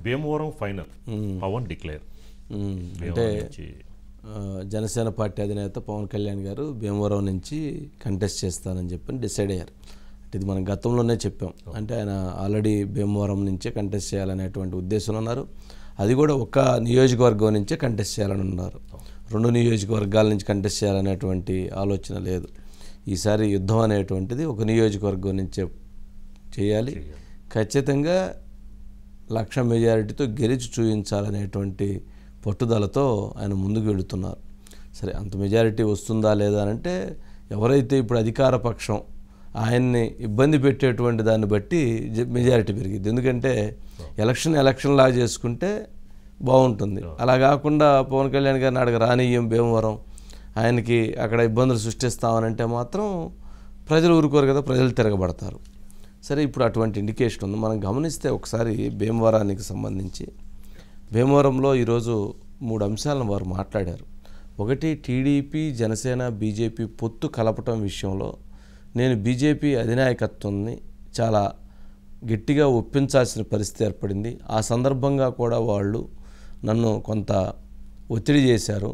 Bhimavaram final Pawan declare. అంటే Janasena party అధినేత పవన్ కళ్యాణ్ గారు భీమవరం నుంచి కంటెస్ట్ చేస్తానని చెప్పి డిసైడ్ అయ్యారు. అంటే ఇది మనం గతంలోనే చెప్పాం. అంటే ఆయన ఆల్రెడీ భీమవరం నుంచే కంటెస్ట్ చేయాలనేటువంటి ఉద్దేశంలో ఉన్నారు. అది కూడా ఒక నియోజకవర్గం నుంచే కంటెస్ట్ చేయాలని ఉన్నారు. 2 నియోజకవర్గాల నుంచి కంటెస్ట్ చేయాలనేటువంటి ఆలోచన లేదు. ఈసారి యుద్ధం అనేటువంటిది ఒక నియోజకవర్గం నుంచే చేయాలి. ఖచ్చితంగా 1,00,000 మెజారిటీతో గెలిచి చూపించాలనేటువంటి పట్టుదలతో ఆయన ముందుకు వెళుతున్నారు. సరే, అంత మెజారిటీ వస్తుందా లేదా అంటే ఎవరైతే ఇప్పుడు అధికార పక్షం ఆయన్ని ఇబ్బంది పెట్టేటువంటి దాన్ని బట్టి మెజారిటీ పెరిగింది. ఎందుకంటే ఎలక్షన్ లాగా చేసుకుంటే బాగుంటుంది. అలా కాకుండా పవన్ కళ్యాణ్ గారిని అడగ రానియ్యం భీమవరం, ఆయనకి అక్కడ ఇబ్బందులు సృష్టిస్తామనంటే మాత్రం ప్రజలు ఊరుకోరు కదా, ప్రజలు తిరగబడతారు. సరే, ఇప్పుడు అటువంటి ఇండికేషన్ ఉంది. మనం గమనిస్తే ఒకసారి భీమవరానికి సంబంధించి భీమవరంలో ఈరోజు 3 అంశాలను వారు మాట్లాడారు. ఒకటి, టీడీపీ జనసేన బీజేపీ పొత్తు కలపటం విషయంలో నేను బీజేపీ అధినాయకత్వాన్ని చాలా గట్టిగా ఒప్పించాల్సిన పరిస్థితి ఏర్పడింది. ఆ సందర్భంగా కూడా వాళ్ళు నన్ను కొంత ఒత్తిడి చేశారు,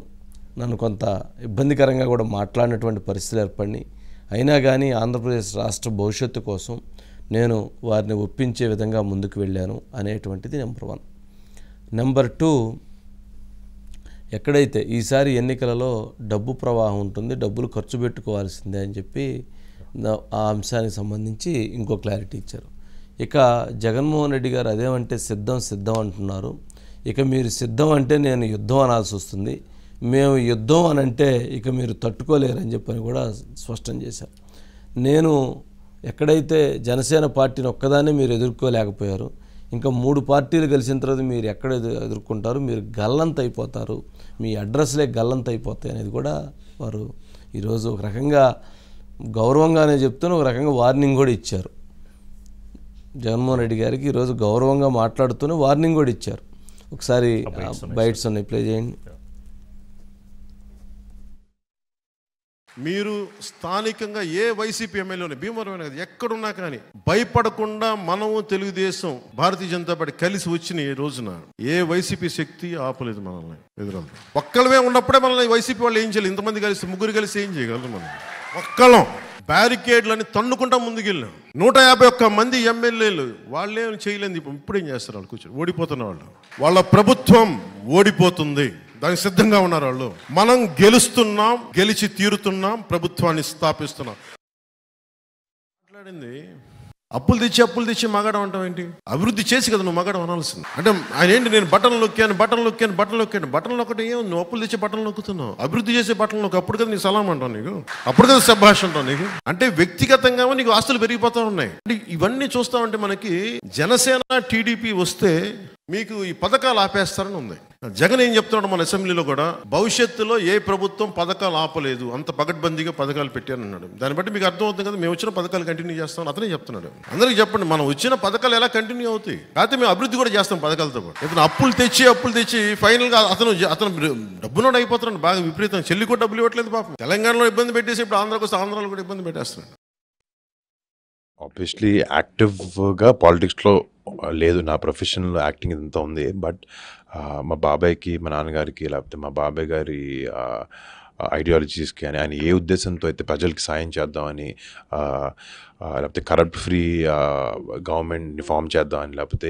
నన్ను కొంత ఇబ్బందికరంగా కూడా మాట్లాడినటువంటి పరిస్థితులు ఏర్పడినాయి. అయినా కానీ ఆంధ్రప్రదేశ్ రాష్ట్ర భవిష్యత్తు కోసం నేను వారిని ఒప్పించే విధంగా ముందుకు వెళ్ళాను అనేటువంటిది నెంబర్ 1. నెంబర్ 2, ఎక్కడైతే ఈసారి ఎన్నికలలో డబ్బు ప్రవాహం ఉంటుంది, డబ్బులు ఖర్చు పెట్టుకోవాల్సిందే అని చెప్పి ఆ అంశానికి సంబంధించి ఇంకో క్లారిటీ ఇచ్చారు. ఇక జగన్మోహన్ రెడ్డి గారు అదేమంటే సిద్ధం అంటున్నారు. ఇక మీరు సిద్ధం అంటే నేను యుద్ధం అనాల్సి వస్తుంది, మేము యుద్ధం అని అంటే ఇక మీరు తట్టుకోలేరని చెప్పని కూడా స్పష్టం చేశారు. నేను ఎక్కడైతే జనసేన పార్టీని ఒక్కదాన్ని మీరు ఎదుర్కోలేకపోయారు, ఇంకా 3 పార్టీలు కలిసిన తర్వాత మీరు ఎక్కడ ఎదుర్కొంటారు, మీరు గల్లంత అయిపోతారు, మీ అడ్రస్లే గల్లంత అయిపోతాయి అనేది కూడా వారు ఈరోజు ఒక రకంగా గౌరవంగానే చెప్తూనే ఒక రకంగా వార్నింగ్ కూడా ఇచ్చారు. జగన్మోహన్ రెడ్డి గారికి ఈరోజు గౌరవంగా మాట్లాడుతూనే వార్నింగ్ కూడా ఇచ్చారు. ఒకసారి బైట్స్ ఉన్నాయి, ప్లే చేయండి. మీరు స్థానికంగా ఏ వైసీపీ ఎమ్మెల్యేని భీమవరం కదా ఎక్కడున్నా కానీ భయపడకుండా మనము తెలుగుదేశం భారతీయ జనతా పార్టీ కలిసి వచ్చిన ఈ రోజున ఏ వైసీపీ శక్తి ఆపలేదు మనల్ని. ఎదురు ఒక్కళ్ళమే ఉన్నప్పుడే మనల్ని వైసీపీ వాళ్ళు ఏం చేయలేదు. ఇంతమంది కలిసి 3 కలిసి ఏం చేయగలరు? మనం ఒక్కళ్ళం బ్యారికేడ్లని తన్నుకుంటా ముందుకెళ్ళాం. 151 మంది ఎమ్మెల్యేలు వాళ్ళేం చేయలేదు. ఇప్పుడేం చేస్తారు? వాళ్ళు కూర్చొని ఓడిపోతున్న వాళ్ళు, వాళ్ళ ప్రభుత్వం ఓడిపోతుంది, దానికి సిద్ధంగా ఉన్నారు వాళ్ళు. మనం గెలుస్తున్నాం, గెలిచి తీరుతున్నాం, ప్రభుత్వాన్ని స్థాపిస్తున్నాం. మాట్లాడింది అప్పులు తెచ్చి మగాడం అంటావు ఏంటి? అభివృద్ధి చేసి కదా నువ్వు మగాడం అనాల్సింది. అంటే ఆయన ఏంటి, నేను బటన్ నొక్కాను. బటన్ నొక్కటి ఏం, నువ్వు అప్పులు తెచ్చి బటన్ నొక్కుతున్నావు, అభివృద్ధి చేసే బటన్ నొక్కు. అప్పుడు కదా నీ సలాం అంటావు, నీకు అప్పుడు కదా శభాష్ అంటావు నీకు. అంటే వ్యక్తిగతంగా నీకు ఆస్తులు పెరిగిపోతా ఉన్నాయి. అంటే ఇవన్నీ చూస్తామంటే మనకి జనసేన టీడీపీ వస్తే మీకు ఈ పథకాలు ఆపేస్తారని ఉంది. జగన్ ఏం చెప్తున్నాడు మన అసెంబ్లీలో కూడా, భవిష్యత్తులో ఏ ప్రభుత్వం పథకాలు ఆపలేదు, అంత పగడ్బందీగా పథకాలు పెట్టారన్నాడు. దాన్ని బట్టి మీకు అర్థమవుతుంది కదా, మేము వచ్చిన పథకాలు కంటిన్యూ చేస్తాం అతనే చెప్తున్నాడు. అందరికీ చెప్పండి, మనం వచ్చిన పథకాలు ఎలా కంటిన్యూ అవుతాయి, కాకపోతే మేము అభివృద్ధి కూడా చేస్తాం పథకాలతో పాటు. ఇప్పుడు అప్పులు తెచ్చి ఫైనల్గా అతను డబ్బునోడు అయిపోతున్నాడు బాగా విపరీతం. చెల్లి కూడా డబ్బులు ఇవ్వట్లేదు పాపం. తెలంగాణలో ఇబ్బంది పెట్టేసి ఇప్పుడు ఆంధ్రాకి వస్తే ఆంధ్రాలో కూడా ఇబ్బంది పెట్టేస్తున్నాడు. ఆబ్వియస్లీ యాక్టివ్గా పాలిటిక్స్లో లేదు, నా ప్రొఫెషనల్ యాక్టింగ్ ఇదంతా ఉంది. బట్ మా బాబాయ్కి, మా నాన్నగారికి, లేకపోతే మా బాబాయ్ గారి ఐడియాలజీస్కి అని, ఆయన ఏ ఉద్దేశంతో అయితే ప్రజలకి సాయం చేద్దామని, లేకపోతే కరప్ట్ ఫ్రీ గవర్నమెంట్ని ఫామ్ చేద్దామని, లేకపోతే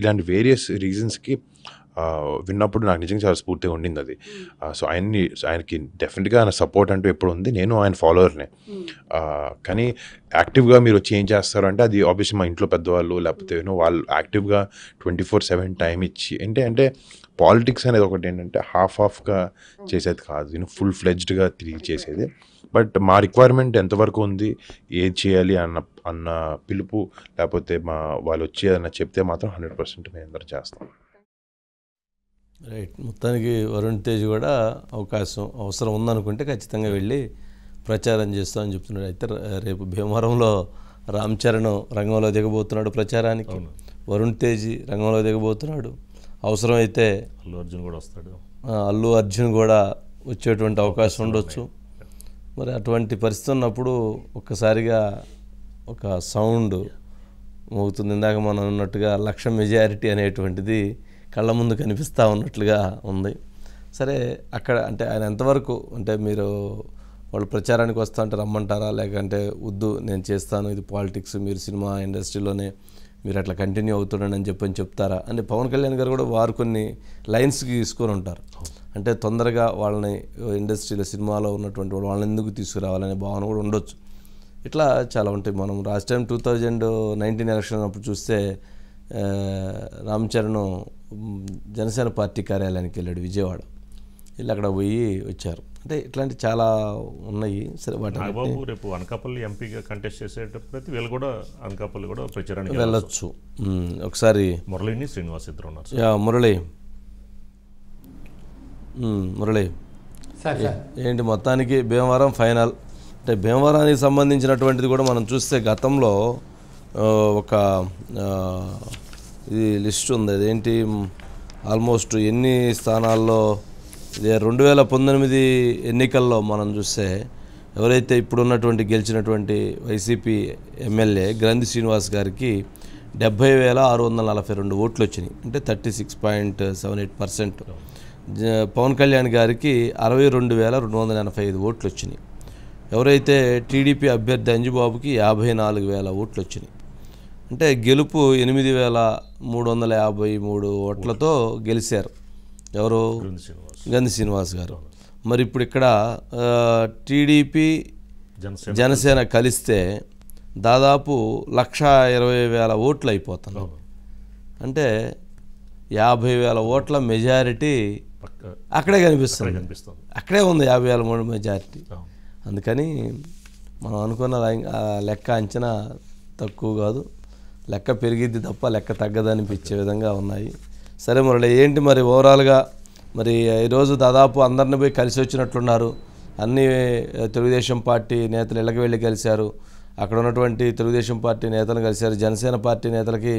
ఇలాంటి వేరియస్ రీజన్స్కి విన్నప్పుడు నాకు నిజంగా చాలా స్ఫూర్తిగా ఉండింది అది. సో ఆయనకి డెఫినెట్గా ఆయన సపోర్ట్ అంటూ ఎప్పుడు ఉంది. నేను ఆయన ఫాలోవర్నే. కానీ యాక్టివ్గా మీరు వచ్చి ఏం చేస్తారు అంటే అది ఆబ్వియస్లీ మా ఇంట్లో పెద్దవాళ్ళు, లేకపోతే వాళ్ళు యాక్టివ్గా 24/7 టైం ఇచ్చి అంటే పాలిటిక్స్ అనేది ఒకటి ఏంటంటే హాఫ్గా చేసేది కాదు, ఫుల్ ఫ్లెడ్జ్డ్గా తిరిగి చేసేది. బట్ మా రిక్వైర్మెంట్ ఎంతవరకు ఉంది, ఏది చేయాలి అన్న పిలుపు, లేకపోతే వాళ్ళు వచ్చి అన్న చెప్తే మాత్రం 100% మేము అందరూ చేస్తాం. రైట్. మొత్తానికి వరుణ్ తేజ్ కూడా అవసరం ఉందనుకుంటే ఖచ్చితంగా వెళ్ళి ప్రచారం చేస్తామని చెప్తున్నాడు. అయితే రేపు భీమవరంలో రామ్ చరణ్ రంగంలో దిగబోతున్నాడు ప్రచారానికి, వరుణ్ తేజ్ రంగంలో దిగబోతున్నాడు. అవసరమైతే అల్లు అర్జున్ కూడా వచ్చేటువంటి అవకాశం ఉండొచ్చు. మరి అటువంటి పరిస్థితి ఉన్నప్పుడు ఒక్కసారిగా ఒక సౌండ్ మోగుతుంది. ఇందాక మనం ఉన్నట్టుగా 1,00,000 మెజారిటీ అనేటువంటిది కళ్ళ ముందు కనిపిస్తూ ఉన్నట్లుగా ఉంది. సరే, అక్కడ అంటే ఆయన ఎంతవరకు అంటే మీరు వాళ్ళు ప్రచారానికి వస్తా అంటే రమ్మంటారా, లేకంటే వద్దు నేను చేస్తాను, ఇది పాలిటిక్స్, మీరు సినిమా ఇండస్ట్రీలోనే మీరు అట్లా కంటిన్యూ అవుతున్నాను అని చెప్తారా అని పవన్ కళ్యాణ్ గారు కూడా వారు కొన్ని లైన్స్కి తీసుకొని ఉంటారు. అంటే తొందరగా వాళ్ళని ఇండస్ట్రీలో సినిమాలో ఉన్నటువంటి వాళ్ళని ఎందుకు తీసుకురావాలనే భావన కూడా ఉండొచ్చు. ఇట్లా చాలా ఉంటాయి. మనం లాస్ట్ టైం 2019 ఎలక్షన్ అప్పుడు చూస్తే రామ్ చరణ్ జనసేన పార్టీ కార్యాలయానికి వెళ్ళాడు విజయవాడ, వెళ్ళి అక్కడ పోయి వచ్చారు. అంటే ఇట్లాంటి చాలా ఉన్నాయి. సరే, వాటి నాగబాబు రేపు అనకాపల్లి ఎంపీగా కంటెస్ట్ చేసేటప్పుడు వీళ్ళు కూడా అనకాపల్లి కూడా ప్రచారానికి వెళ్ళొచ్చు. ఒకసారి మురళిని శ్రీనివాస్ ఇద్దరు ఉన్నారు. మురళి ఏంటి మొత్తానికి భీమవరం ఫైనల్? అంటే భీమవరానికి సంబంధించినటువంటిది కూడా మనం చూస్తే గతంలో ఒక ఇది లిస్ట్ ఉంది. అదేంటి ఆల్మోస్ట్ ఎన్ని స్థానాల్లో 2019 ఎన్నికల్లో మనం చూస్తే ఎవరైతే ఇప్పుడున్నటువంటి గెలిచినటువంటి వైసీపీ ఎమ్మెల్యే గ్రంథి శ్రీనివాస్ గారికి 70,642 ఓట్లు వచ్చినాయి, అంటే 36.78%. పవన్ కళ్యాణ్ గారికి 62,285 ఓట్లు వచ్చినాయి. ఎవరైతే టీడీపీ అభ్యర్థి అంజుబాబుకి 54,000 ఓట్లు వచ్చినాయి. అంటే గెలుపు 8,353 ఓట్లతో గెలిచారు ఎవరు? గంధి శ్రీనివాస్ గారు. మరి ఇప్పుడు ఇక్కడ టీడీపీ జనసేన కలిస్తే దాదాపు 1,20,000 ఓట్లు అయిపోతున్నాయి. అంటే 50,000 ఓట్ల మెజారిటీ అక్కడే కనిపిస్తుంది. అక్కడే ఉంది 50,000 మెజారిటీ. అందుకని మనం అనుకున్న లెక్క అంచనా తక్కువ కాదు, లెక్క పెరిగిద్ది తప్ప లెక్క తగ్గదనిపించే విధంగా ఉన్నాయి. సరే మురళి, ఏంటి మరి ఓవరాల్గా మరి ఈరోజు దాదాపు అందరిని పోయి కలిసి వచ్చినట్లున్నారు. అన్ని తెలుగుదేశం పార్టీ నేతలు ఇళ్ళకి వెళ్ళి కలిశారు, అక్కడ ఉన్నటువంటి తెలుగుదేశం పార్టీ నేతలు కలిశారు, జనసేన పార్టీ నేతలకి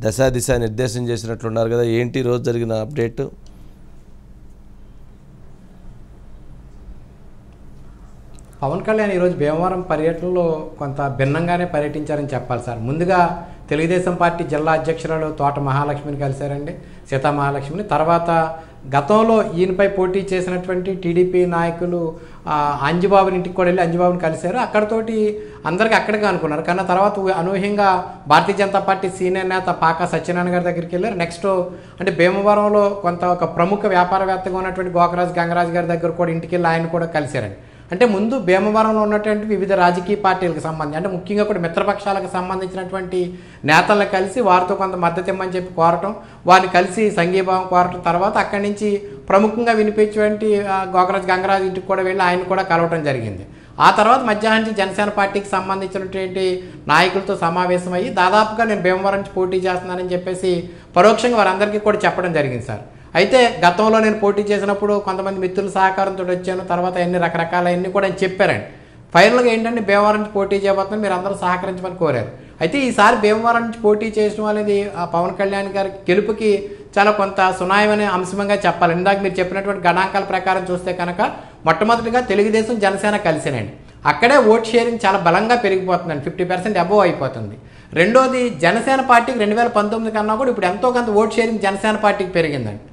దిశ నిర్దేశం చేసినట్లున్నారు కదా. ఏంటి ఈరోజు జరిగిన అప్డేట్? పవన్ కళ్యాణ్ ఈరోజు భీమవరం పర్యటనలో కొంత భిన్నంగానే పర్యటించారని చెప్పాలి సార్. ముందుగా తెలుగుదేశం పార్టీ జిల్లా అధ్యక్షురాలు తోట మహాలక్ష్మిని కలిశారండి, సీతా మహాలక్ష్మిని. తర్వాత గతంలో ఈయనపై పోటీ చేసినటువంటి టీడీపీ నాయకులు అంజుబాబుని ఇంటికి కూడా వెళ్ళి అంజుబాబుని కలిశారు. అక్కడతోటి అందరికీ అక్కడికి అనుకున్నారు. కానీ తర్వాత అనూహ్యంగా భారతీయ జనతా పార్టీ సీనియర్ నేత పాకా సత్యనారాయణ గారి దగ్గరికి వెళ్ళారు. నెక్స్ట్ అంటే భీమవరంలో కొంత ఒక ప్రముఖ వ్యాపారవేత్తగా ఉన్నటువంటి గోకరాజు గంగరాజు గారి దగ్గర కూడా ఇంటికి వెళ్ళి ఆయన కూడా కలిశారండి. అంటే ముందు భీమవరంలో ఉన్నటువంటి వివిధ రాజకీయ పార్టీలకు సంబంధించి అంటే ముఖ్యంగా కూడా మిత్రపక్షాలకు సంబంధించినటువంటి నేతలను కలిసి వారితో కొంత మద్దతు ఇమ్మని చెప్పి కోరటం, వారిని కలిసి సంఘీభావం కోరటం, తర్వాత అక్కడి నుంచి ప్రముఖంగా వినిపించేటువంటి గోకరాజు గంగరాజు ఇంటికి కూడా వెళ్ళి ఆయన కూడా కలవటం జరిగింది. ఆ తర్వాత మధ్యాహ్నం నుంచి జనసేన పార్టీకి సంబంధించినటువంటి నాయకులతో సమావేశం అయ్యి దాదాపుగా నేను భీమవరం నుంచి పోటీ చేస్తున్నానని చెప్పేసి పరోక్షంగా వారందరికీ కూడా చెప్పడం జరిగింది సార్. అయితే గతంలో నేను పోటీ చేసినప్పుడు కొంతమంది మిత్రుల సహకారంతో వచ్చాను, తర్వాత అన్ని రకరకాలన్నీ కూడా ఆయన చెప్పారండి. ఫైనల్గా ఏంటంటే భీమవరం నుంచి పోటీ చేయబోతున్నాను, మీరు అందరూ సహకరించమని కోరారు. అయితే ఈసారి భీమవరం నుంచి పోటీ చేయడం అనేది పవన్ కళ్యాణ్ గారి గెలుపుకి చాలా కొంత సునాయమైన అంశంగా చెప్పాలి. ఇందాక మీరు చెప్పినటువంటి గణాంకాల ప్రకారం చూస్తే కనుక మొట్టమొదటిగా తెలుగుదేశం జనసేన కలిసినండి, అక్కడే ఓట్ షేరింగ్ చాలా బలంగా పెరిగిపోతుందండి, 50% అబోవ్ అయిపోతుంది. రెండోది జనసేన పార్టీకి 2019 కన్నా కూడా ఇప్పుడు ఎంతో కొంత ఓట్ షేరింగ్ జనసేన పార్టీకి పెరిగిందండి.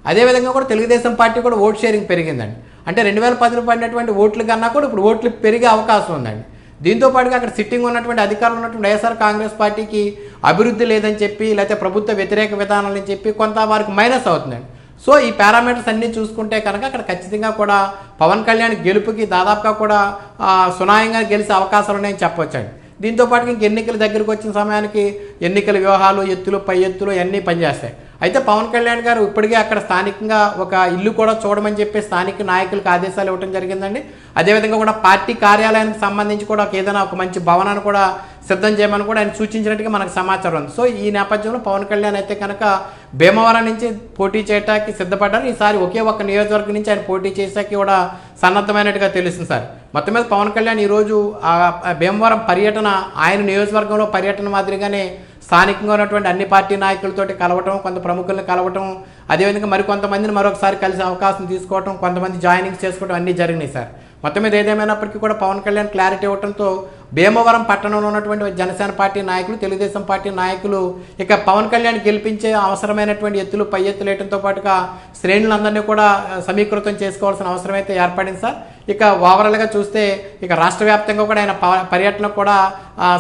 అదేవిధంగా కూడా తెలుగుదేశం పార్టీ కూడా ఓట్ షేరింగ్ పెరిగిందండి. అంటే 2010 పడినటువంటి ఓట్ల కన్నా కూడా ఇప్పుడు ఓట్లు పెరిగే అవకాశం ఉందండి. దీంతో పాటుగా అక్కడ సిట్టింగ్ ఉన్నటువంటి అధికారులు ఉన్నటువంటి వైఎస్ఆర్ కాంగ్రెస్ పార్టీకి అభివృద్ధి లేదని చెప్పి లేకపోతే ప్రభుత్వ వ్యతిరేక విధానాలని చెప్పి కొంత వారికి మైనస్ అవుతుందండి. సో ఈ పారామీటర్స్ అన్నీ చూసుకుంటే కనుక అక్కడ ఖచ్చితంగా కూడా పవన్ కళ్యాణ్ గెలుపుకి దాదాపుగా కూడా సునాయంగా గెలిచే అవకాశాలు ఉన్నాయని చెప్పవచ్చండి. దీంతో పాటు ఇంక ఎన్నికల దగ్గరకు వచ్చిన సమయానికి ఎన్నికల వ్యూహాలు, ఎత్తులు, పై ఎత్తులు అన్నీ పనిచేస్తాయి. అయితే పవన్ కళ్యాణ్ గారు ఇప్పటికే అక్కడ స్థానికంగా ఒక ఇల్లు కూడా చూడమని చెప్పి స్థానిక నాయకులకు ఆదేశాలు ఇవ్వడం జరిగిందండి. అదేవిధంగా కూడా పార్టీ కార్యాలయానికి సంబంధించి కూడా ఏదైనా ఒక మంచి భవనాన్ని కూడా సిద్ధం చేయమని కూడా ఆయన సూచించినట్టుగా మనకు సమాచారం ఉంది. సో ఈ నేపథ్యంలో పవన్ కళ్యాణ్ అయితే కనుక భీమవరం నుంచి పోటీ చేయడానికి సిద్ధపడ్డారు. ఈసారి ఒకే ఒక్క నియోజకవర్గం నుంచి ఆయన పోటీ చేసాకి కూడా సన్నద్ధమైనట్టుగా తెలుస్తుంది సార్. మొత్తం మీద పవన్ కళ్యాణ్ ఈరోజు భీమవరం పర్యటన ఆయన నియోజకవర్గంలో పర్యటన మాదిరిగానే స్థానికంగా ఉన్నటువంటి అన్ని పార్టీ నాయకులతోటి కలవటం, కొంత ప్రముఖులను కలవటం, అదేవిధంగా మరికొంతమందిని మరొకసారి కలిసి అవకాశం తీసుకోవటం, కొంతమంది జాయినింగ్స్ చేసుకోవడం అన్నీ జరిగినాయి సార్. మొత్తం మీద ఏదేమైనప్పటికీ కూడా పవన్ కళ్యాణ్ క్లారిటీ ఇవ్వడంతో భీమవరం పట్టణంలో ఉన్నటువంటి జనసేన పార్టీ నాయకులు, తెలుగుదేశం పార్టీ నాయకులు ఇక పవన్ కళ్యాణ్ గెలిపించే అవసరమైనటువంటి ఎత్తులు పై ఎత్తులు వేయడంతో పాటుగా శ్రేణులందరినీ కూడా సమీకృతం చేసుకోవాల్సిన అవసరం అయితే ఏర్పడింది సార్. ఇక ఓవరాల్గా చూస్తే ఇక రాష్ట్ర వ్యాప్తంగా కూడా ఆయన పర్యటన కూడా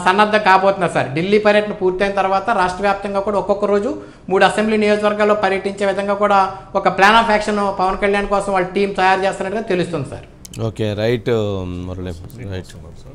సన్నద్ధం కాబోతున్నారు సార్. ఢిల్లీ పర్యటన పూర్తయిన తర్వాత రాష్ట్ర వ్యాప్తంగా కూడా ఒక్కొక్క రోజు 3 అసెంబ్లీ నియోజకవర్గాల్లో పర్యటించే విధంగా కూడా ఒక plan of action Pawan Kalyan కోసం వాళ్ళ టీం తయారు చేస్తున్నట్టుగా తెలుస్తుంది sir. Okay, right Murali, right. Sir